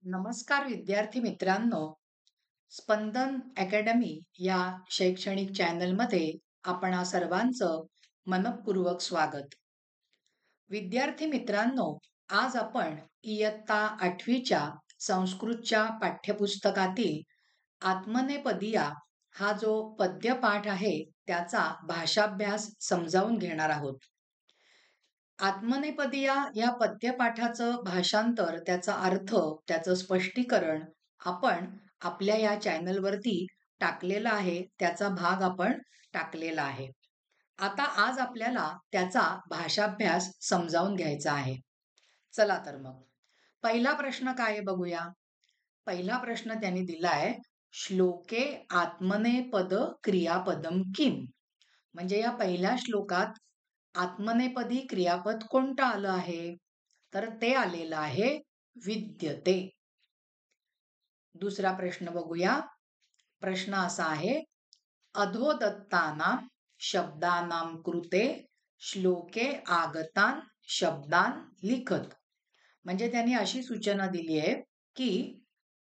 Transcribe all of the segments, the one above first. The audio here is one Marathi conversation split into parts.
नमस्कार विद्यार्थी मित्रांनो, स्पंदन अकॅडमी या शैक्षणिक चॅनलमध्ये आपणा सर्वांचं मनःपूर्वक स्वागत. विद्यार्थी मित्रांनो, आज आपण इयत्ता 8वीच्या संस्कृतच्या पाठ्यपुस्तकातील आत्मनेपदिया हा जो पद्यपाठ आहे त्याचा भाषाभ्यास समजावून घेणार आहोत. आत्मनेपदिया या पद्यपाठाचं भाषांतर, त्याचा अर्थ, त्याचं स्पष्टीकरण आपण आपल्या या चॅनलवरती टाकलेला आहे. त्याचा भाग आपण टाकलेला आहे. आता आज आपल्याला त्याचा भाषाभ्यास समजावून घ्यायचा आहे. चला तर मग पहिला प्रश्न काय आहे बघूया. पहिला प्रश्न त्यांनी दिलाय, श्लोके आत्मनेपद क्रियापदम किम. म्हणजे या पहिल्या श्लोकात आत्मनेपदी क्रियापद कोणतं आलं आहे? तर ते आलेलं आहे विद्यते. दुसरा प्रश्न बघूया. प्रश्न असा आहे, अधोदत्तानां शब्दानां कृते श्लोके आगतान शब्दान लिखत. म्हणजे त्यांनी अशी सूचना दिली आहे की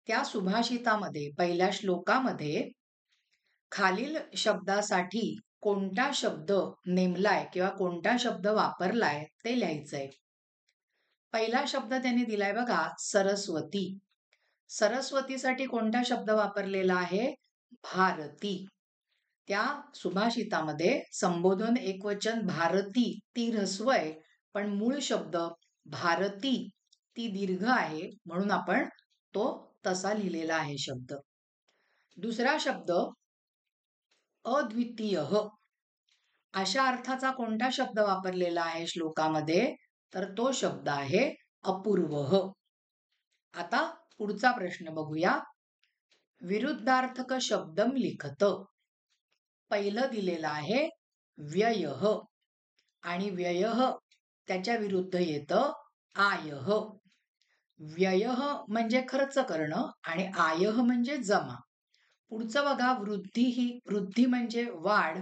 त्या सुभाषितामध्ये पहिल्या श्लोकामध्ये खालील शब्दासाठी कोणता शब्द नेमलाय किंवा कोणता शब्द वापरलाय ते लिहायचंय. पहिला शब्द त्यांनी दिलाय बघा, सरस्वती. सरस्वतीसाठी कोणता शब्द वापरलेला आहे? भारती. त्या सुभाषितामध्ये संबोधन एकवचन भारती ती ऱ्हस्व आहे, पण मूळ शब्द भारती ती दीर्घ आहे, म्हणून आपण तो तसा लिहिलेला आहे शब्द. दुसरा शब्द अद्वितीय, अशा अर्थाचा कोणता शब्द वापरलेला आहे श्लोकामध्ये? तर तो शब्द आहे अपूर्व. आता पुढचा प्रश्न बघूया. विरुद्धार्थक शब्दम लिखत. पहिलं दिलेलं आहे व्ययः, आणि व्ययः त्याच्या विरुद्ध येतं आयः. व्ययः म्हणजे खर्च करणं आणि आयः म्हणजे जमा. पुढचं बघा, वृद्धी. ही वृद्धी म्हणजे वाढ,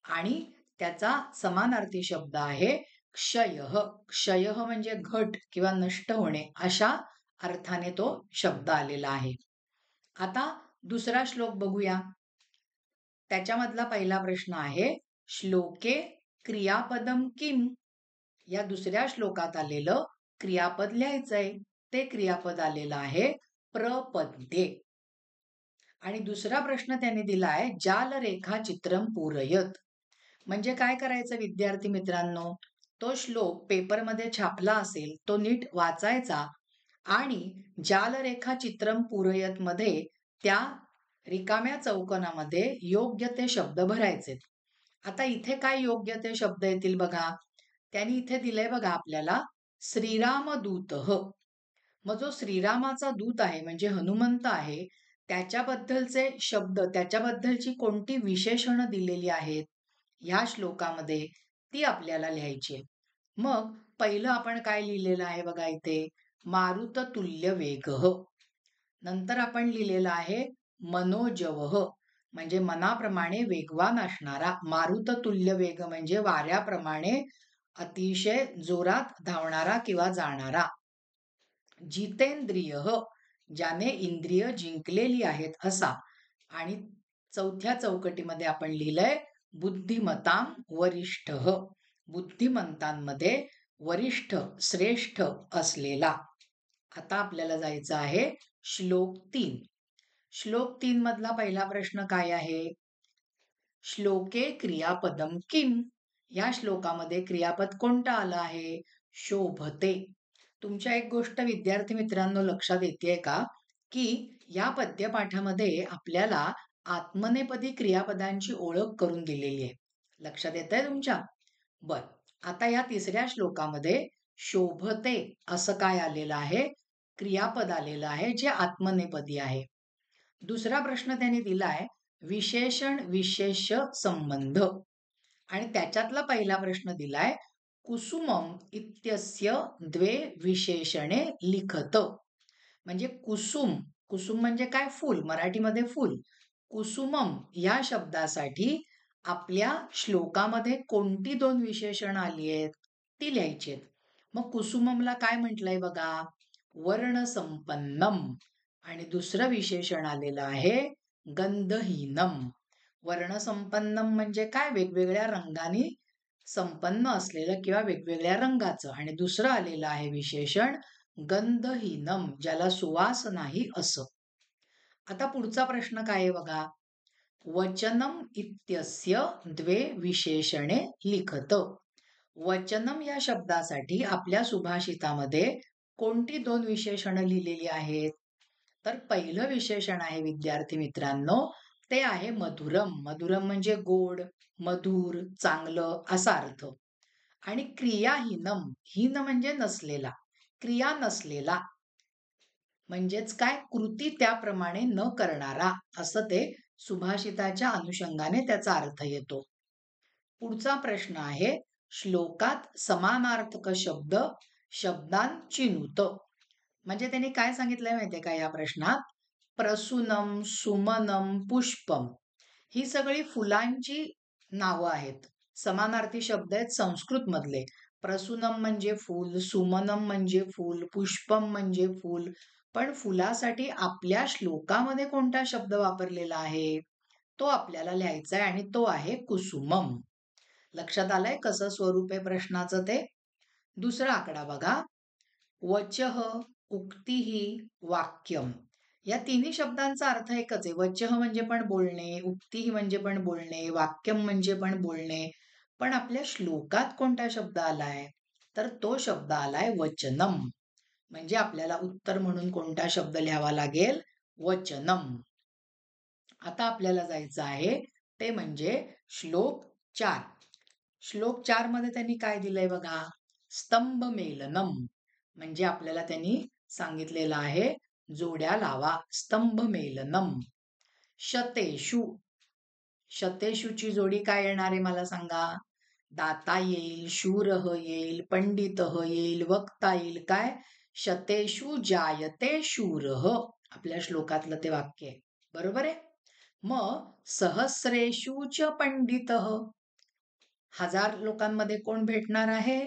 आणि त्याचा समानार्थी शब्द आहे क्षयः. क्षयः म्हणजे घट किंवा नष्ट होणे, अशा अर्थाने तो शब्द आलेला आहे. आता दुसरा श्लोक बघूया. त्याच्यामधला पहिला प्रश्न आहे, श्लोके क्रियापदम किम. या दुसऱ्या श्लोकात आलेलं क्रियापद लिहायचंय. ते क्रियापद आलेलं आहे प्रपद्ये. आणि दुसरा प्रश्न त्यांनी दिलाय, जालरेखा चित्रम पूरयत. म्हणजे काय करायचं विद्यार्थी मित्रांनो? तो श्लोक पेपरमध्ये छापला असेल तो नीट वाचायचा आणि जालरेखा चित्रम पूरयत मध्ये त्या रिकाम्या चौकोनामध्ये योग्य ते शब्द भरायचे. आता इथे काय योग्य ते शब्द येतील बघा. त्यांनी इथे दिलंय बघा आपल्याला, श्रीरामदूत. मग जो श्रीरामाचा दूत आहे म्हणजे हनुमंत आहे, त्याच्याबद्दलचे शब्द, त्याच्याबद्दलची कोणती विशेषणं दिलेली आहेत ह्या श्लोकामध्ये, ती आपल्याला लिहायची आहे. मग पहिलं आपण काय लिहिलेलं आहे बघा इथे, मारुततुल्य वेगः. नंतर आपण लिहिलेलं आहे मनोजवः, म्हणजे मनाप्रमाणे वेगवान असणारा. मारुततुल्य वेग म्हणजे वाऱ्याप्रमाणे अतिशय जोरात धावणारा किंवा जाणारा. जितेंद्रिय, ज्याने इंद्रिय जिंकलेली आहेत असा. आणि चौथ्या चौकटीमध्ये आपण लिहिलंय बुद्धिमतां वरिष्ठ. बुद्धिमंतांमध्ये वरिष्ठ, श्रेष्ठ असलेला. आता आपल्याला जायचं आहे श्लोक 3. श्लोक 3 मधला पहिला प्रश्न काय आहे? श्लोके क्रियापदम किम. या श्लोकामध्ये क्रियापद कोणतं आलं आहे? शोभते. तुमच्या एक गोष्ट विद्यार्थी मित्रांनो लक्षात येते का, की या पद्यपाठामध्ये आपल्याला आत्मनेपदी क्रियापदांची ओळख करून दिलेली आहे. लक्षात येत आहे तुमच्या? बर. आता या तिसऱ्या श्लोकामध्ये शोभते असं काय आलेलं आहे? क्रियापद आलेलं आहे जे आत्मनेपदी आहे. दुसरा प्रश्न त्यांनी दिलाय, विशेषण विशेष्य संबंध. आणि त्याच्यातला पहिला प्रश्न दिलाय, कुसुमम इत्यस्य द्वे विशेषणे लिखत. म्हणजे कुसुम, कुसुम म्हणजे काय? फूल, मराठीमध्ये फूल. कुसुमम या शब्दासाठी आपल्या श्लोकामध्ये कोणती दोन विशेषण आली आहेत ती लिहायची आहेत. मग कुसुममला काय म्हटलंय बघा, वर्णसंपन्नम. आणि दुसरं विशेषण आलेलं आहे गंधहीनम. वर्णसंपन्नम म्हणजे काय? वेगवेगळ्या रंगांनी संपन्न असलेलं किंवा वेगवेगळ्या रंगाचं. आणि दुसरं आलेलं आहे विशेषण गंधहीनम, ज्याला सुवास नाही असं. आता पुढचा प्रश्न काय आहे बघा. वचनम इत्यस्य द्वे विशेषणे लिखत. वचनम या शब्दासाठी आपल्या सुभाषितामध्ये कोणती दोन विशेषणं लिहिलेली आहेत? तर पहिलं विशेषण आहे विद्यार्थी मित्रांनो, ते आहे मधुरम. मधुरम म्हणजे गोड, मधुर, चांगलं असा अर्थ. आणि क्रियाहीनम, हीन म्हणजे नसलेला, क्रिया नसलेला म्हणजेच काय? कृती त्याप्रमाणे न करणारा, असं ते सुभाषिताच्या अनुषंगाने त्याचा अर्थ येतो. पुढचा प्रश्न आहे श्लोकात समानार्थक शब्द शब्दांचिनुत. म्हणजे त्यांनी काय सांगितलंय माहितीये का या प्रश्नात? प्रसूनम, सुमनम, पुष्पम ही सगळी फुलांची नावं आहेत. समानार्थी शब्द आहेत संस्कृत मधले. प्रसूनम म्हणजे फूल, सुमनम म्हणजे फूल, पुष्पम म्हणजे फूल. पण फुलासाठी आपल्या श्लोकामध्ये कोणता शब्द वापरलेला आहे तो आपल्याला लिहायचा आहे, आणि तो आहे कुसुमम. लक्षात आलंय कसं स्वरूप आहे प्रश्नाचं ते? दुसरा आकडा बघा. वचः, उक्तीः, वाक्यम. या तिन्ही शब्दांचा अर्थ एकच आहे. वचः म्हणजे पण बोलणे, उक्तीः म्हणजे पण बोलणे, वाक्यम म्हणजे पण बोलणे. पण आपल्या श्लोकात कोणता शब्द आलाय? तर तो शब्द आलाय वचनम. म्हणजे आपल्याला उत्तर म्हणून कोणता शब्द लिहावा लागेल? वचनम. आता आपल्याला जायचं आहे ते म्हणजे श्लोक 4. श्लोक 4 मध्ये त्यांनी काय दिलंय बघा. स्तंभमेलनम. म्हणजे आपल्याला त्यांनी सांगितलेलं आहे जोड्या लावा. स्तंभमेलनम. शतेषु. शतेषुची जोडी काय येणार आहे मला सांगा. दाता येईल, शूरः येईल, पंडितः येईल, वक्ता येईल. काय? शतेषु जायते शूरः. आपल्या श्लोकातलं ते वाक्य आहे. बरोबर आहे. मग सहस्रेषु च पंडितः. 1000 लोकांमध्ये कोण भेटणार आहे?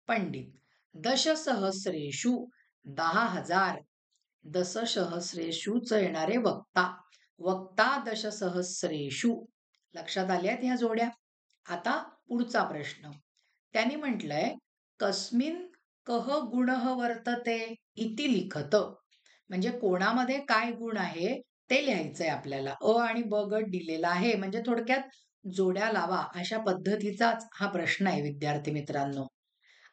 पंडित. दशसहस्रेषु 10,000. दशसहस्रेषुच येणारे वक्ता. वक्ता दशसहस्रेषु. लक्षात आल्यात ह्या जोड्या? आता पुढचा प्रश्न. त्यांनी म्हटलंय कस्मिन कह गुणः वर्तते इति लिखत. म्हणजे कोणामध्ये काय गुण आहे ते लिहायचंय आपल्याला. अ आणि ब गट दिलेला आहे. म्हणजे थोडक्यात जोड्या लावा अशा पद्धतीचाच हा प्रश्न आहे विद्यार्थी मित्रांनो.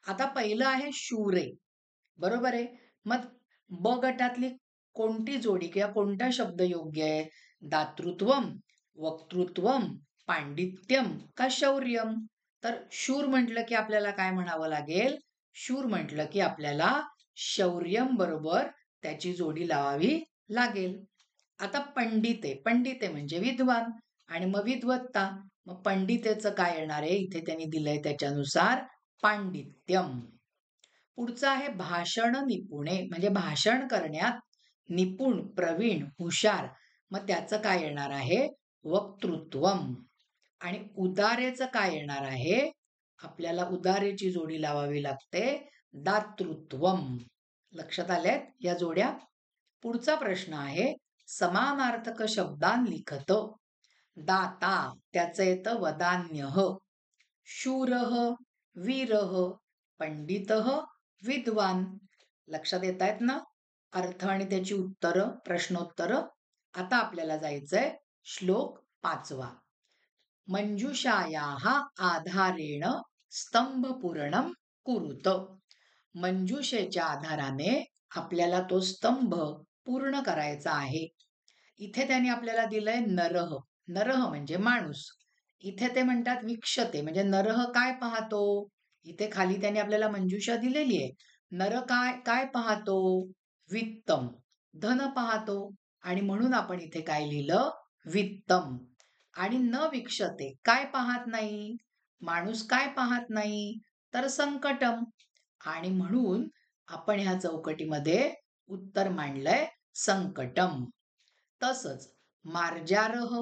आता पहिलं आहे शूरे. बरोबर आहे. मग ब गटातली कोणती जोडी किंवा कोणता शब्द योग्य आहे? दातृत्वम, वक्तृत्वम, पांडित्यम का शौर्यम? तर शूर म्हटलं की आपल्याला काय म्हणावं लागेल? शूर म्हटलं की आपल्याला शौर्यम बरोबर त्याची जोडी लावावी लागेल. आता पंडिते. पंडिते म्हणजे विद्वान आणि मग विद्वत्ता. मग पंडितेचं काय येणार आहे? इथे त्यांनी दिलंय त्याच्यानुसार पांडित्यम. पुढचं आहे भाषण निपुणे. म्हणजे भाषण करण्यात निपुण, प्रवीण, हुशार. मग त्याचं काय येणार आहे? वक्तृत्वम. आणि उदारेचं काय येणार आहे? आपल्याला उदारेची जोडी लावावी लागते दातृत्वम. लक्षात आल्यात या जोड्या? पुढचा प्रश्न आहे समानार्थक शब्दान लिखत. दाता त्याचं येतं वदान्यः. शूरः, वीरः, पंडितः, विद्वान. लक्षात येत आहेत ना अर्थ आणि त्याची उत्तरं, प्रश्नोत्तरं? आता आपल्याला जायचंय श्लोक 5वा. मंजुषायाः आधारेण स्तंभपूरणम कुरुत. मंजुषेच्या आधाराने आपल्याला तो स्तंभ पूर्ण करायचा आहे. इथे त्यांनी आपल्याला दिलंय नरह. नरह म्हणजे माणूस. इथे ते म्हणतात वीक्षते. म्हणजे नरह काय पाहतो? इथे खाली त्यांनी आपल्याला मंजुषा दिलेली आहे. नर काय काय पाहतो? वित्तम, धन पाहतो. आणि म्हणून आपण इथे काय लिहिलं? वित्तम. आणि न वीक्षते काय पाहत नाही? माणूस काय पाहत नाही? तर संकटम. आणि म्हणून आपण ह्या चौकटीमध्ये उत्तर मांडलंय संकटम. तसंच मार्जारह,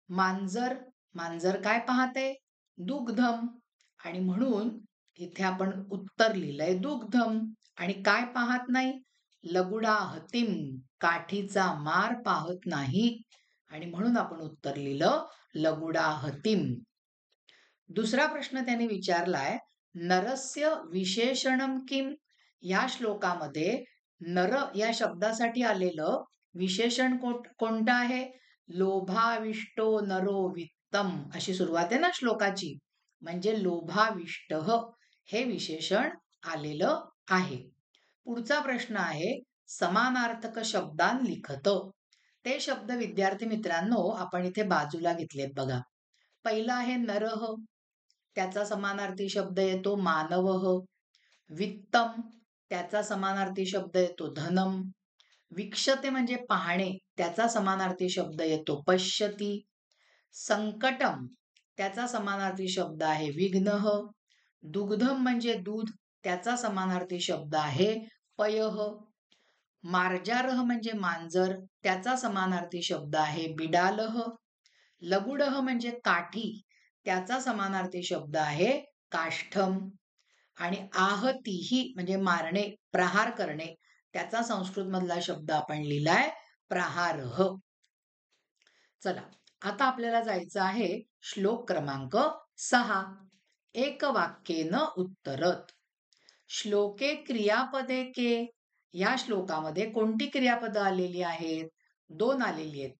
मांजर. मांजर काय पाहते? दुग्धम. आणि म्हणून इथे आपण उत्तर लिहिलंय दुग्धम. आणि काय पाहत नाही? लगुडा हतीम, काठीचा मार पाहत नाही. आणि म्हणून आपण उत्तर लिहिलं लगुडा हतीम. दुसरा प्रश्न त्याने विचारलाय, नरस्य विशेषणम किम? या श्लोकामध्ये नर या शब्दासाठी आलेलं विशेषण कोणतं आहे? लोभाविष्टो नरो वित्तम अशी सुरुवात आहे ना श्लोकाची. म्हणजे लोभाविष्ट हे विशेषण आलेलं आहे. पुढचा प्रश्न आहे, समानार्थक शब्दान लिखत. ते शब्द विद्यार्थी मित्रांनो आपण इथे बाजूला घेतलेत बघा. पहिला आहे नरह, त्याचा समानार्थी शब्द येतो मानवह. वित्तम, त्याचा समानार्थी शब्द येतो धनम. वीक्षते म्हणजे पाहणे, त्याचा समानार्थी शब्द येतो पश्यती. संकटम, त्याचा समानार्थी शब्द आहे विघ्नः. दुग्धम म्हणजे दूध, त्याचा समानार्थी शब्द आहे पयः. मार्जारह म्हणजे मांजर, त्याचा समानार्थी शब्द आहे बिडालह. लगुडह म्हणजे काठी, त्याचा समानार्थी शब्द आहे काष्ठम. आणि आहतीही म्हणजे मारणे, प्रहार करणे, त्याचा संस्कृत मधला शब्द आपण लिहिलाय प्रहारह. चला, आता आपल्याला जायचं आहे श्लोक क्रमांक 6. एक वाक्येन उत्तरत. श्लोके क्रियापदे के? या श्लोकामध्ये कोणती क्रियापदं आलेली आहेत? 2 आलेली आहेत.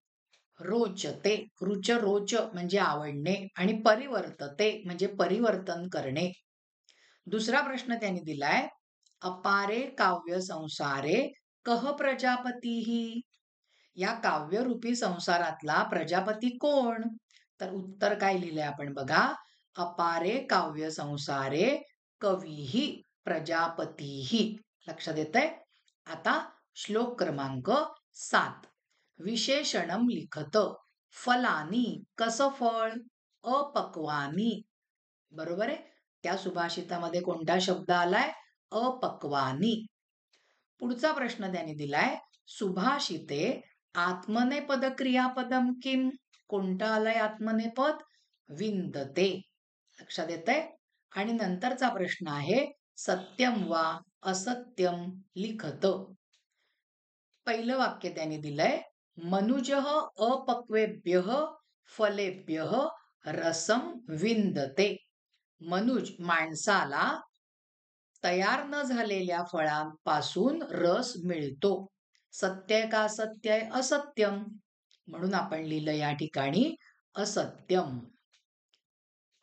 रोचते, रुच रोच म्हणजे आवडणे, आणि परिवर्तते म्हणजे परिवर्तन करणे. दुसरा प्रश्न त्यांनी दिलाय, अपारे काव्य संसारे कह प्रजापतीही? या काव्यरूपी संसारातला प्रजापती कोण? तर उत्तर काय लिहिलंय आपण बघा, अपारे काव्य संसारे कवीही प्रजापतीही. लक्षात येतंय? आता श्लोक क्रमांक 7. विशेषणम लिखत. फलानी, कसं फळ? अपक्वानी. बरोबर आहे? त्या सुभाषितामध्ये कोणता शब्द आलाय? अपक्वानी. पुढचा प्रश्न त्यांनी दिलाय, सुभाषिते आत्मनेपद क्रियापदम किम? कोणतं आलंय आत्मनेपद? विंदते. लक्षात येतंय? आणि नंतरचा प्रश्न आहे, सत्यम वा असत्यम लिखत. पहिलं वाक्य त्यांनी दिलंय, मनुजः अपक्वेभ्यः फलेभ्यः रसम विंदते. मनुज माणसाला तयार न झालेल्या फळांपासून रस मिळतो. सत्य का असत्य आहे? असत्यम. म्हणून आपण लिहिलं या ठिकाणी असत्यम.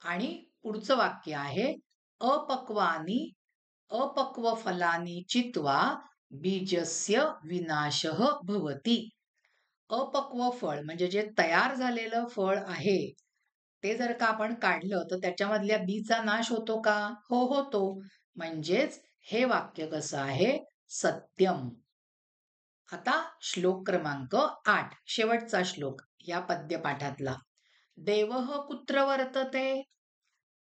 आणि पुढचं वाक्य आहे, अपक्वानी अपक्व फलानी चित्वा बीजस्य विनाशः भवति. अपक्व फळ म्हणजे जे तयार झालेलं फळ आहे, ते जर का आपण काढलं तर त्याच्यामधल्या बीचा नाश होतो का? हो, होतो. म्हणजेच हे वाक्य कसं आहे? सत्यम. आता श्लोक क्रमांक 8, शेवटचा श्लोक या पद्यपाठातला. देवः कुत्र वर्तते?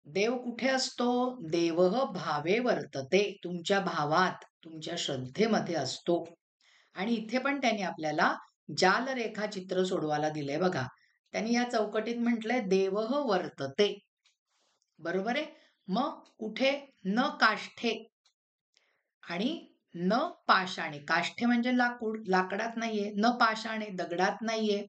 देव कुठे असतो? देवः भावे वर्तते. तुमच्या भावात, तुमच्या श्रद्धेमध्ये असतो. आणि इथे पण त्यांनी आपल्याला जालरेखा चित्र सोडवायला दिलंय बघा. त्यांनी या चौकटीत म्हटलंय देवः वर्तते. बरोबर आहे? मग कुठे? न काष्ठे आणि न पाषाणे. काष्ठे म्हणजे लाकूड, लाकडात नाहीये. न पाषाणे, दगडात नाहीये.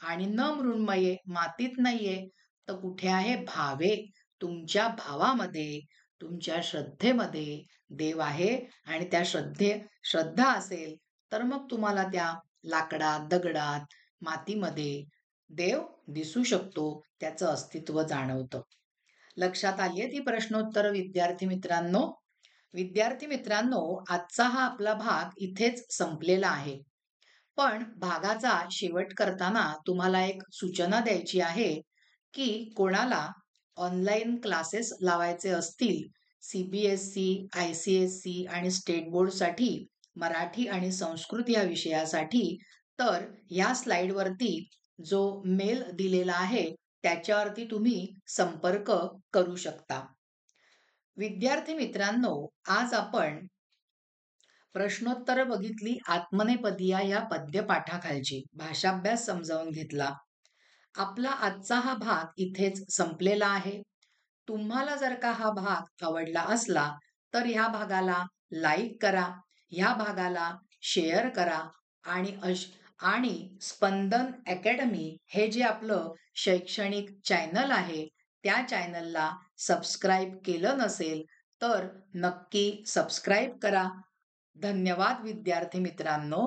आणि न मृण्मये, मातीत नाहीये. तर कुठे आहे? भावे, तुमच्या भावामध्ये, तुमच्या श्रद्धेमध्ये देव आहे. आणि त्या श्रद्धा असेल तर मग तुम्हाला त्या लाकडात, दगडात, मातीमध्ये देव दिसू शकतो, त्याचं अस्तित्व जाणवतं. लक्षात आलीये ती प्रश्नोत्तर विद्यार्थी मित्रांनो? विद्यार्थी मित्रांनो, आजचा हा आपला भाग इथेच संपलेला आहे. पण भागाचा शेवट करताना तुम्हाला एक सूचना द्यायची आहे, की कोणाला ऑनलाईन क्लासेस लावायचे असतील CBSE, ICSE आणि स्टेट बोर्डसाठी मराठी आणि संस्कृत या विषयासाठी, तर या स्लाइडवरती जो मेल दिलेला आहे त्याच्यावरती तुम्ही संपर्क करू शकता. विद्यार्थी मित्रांनो, आज आपण प्रश्नोत्तर बघितली आत्मनेपदिया या पद्यपाठाखालची, भाषाभ्यास समजावून घेतला. आपला आजचा हा भाग इथेच संपलेला आहे. तुम्हाला जर का हा भाग आवडला असला तर ह्या भागाला लाईक करा, ह्या भागाला शेअर करा आणि स्पंदन अकॅडमी हे जे आपलं शैक्षणिक चॅनल आहे त्या चॅनलला सबस्क्राईब केलं नसेल तर नक्की सबस्क्राईब करा. धन्यवाद विद्यार्थी मित्रांनो.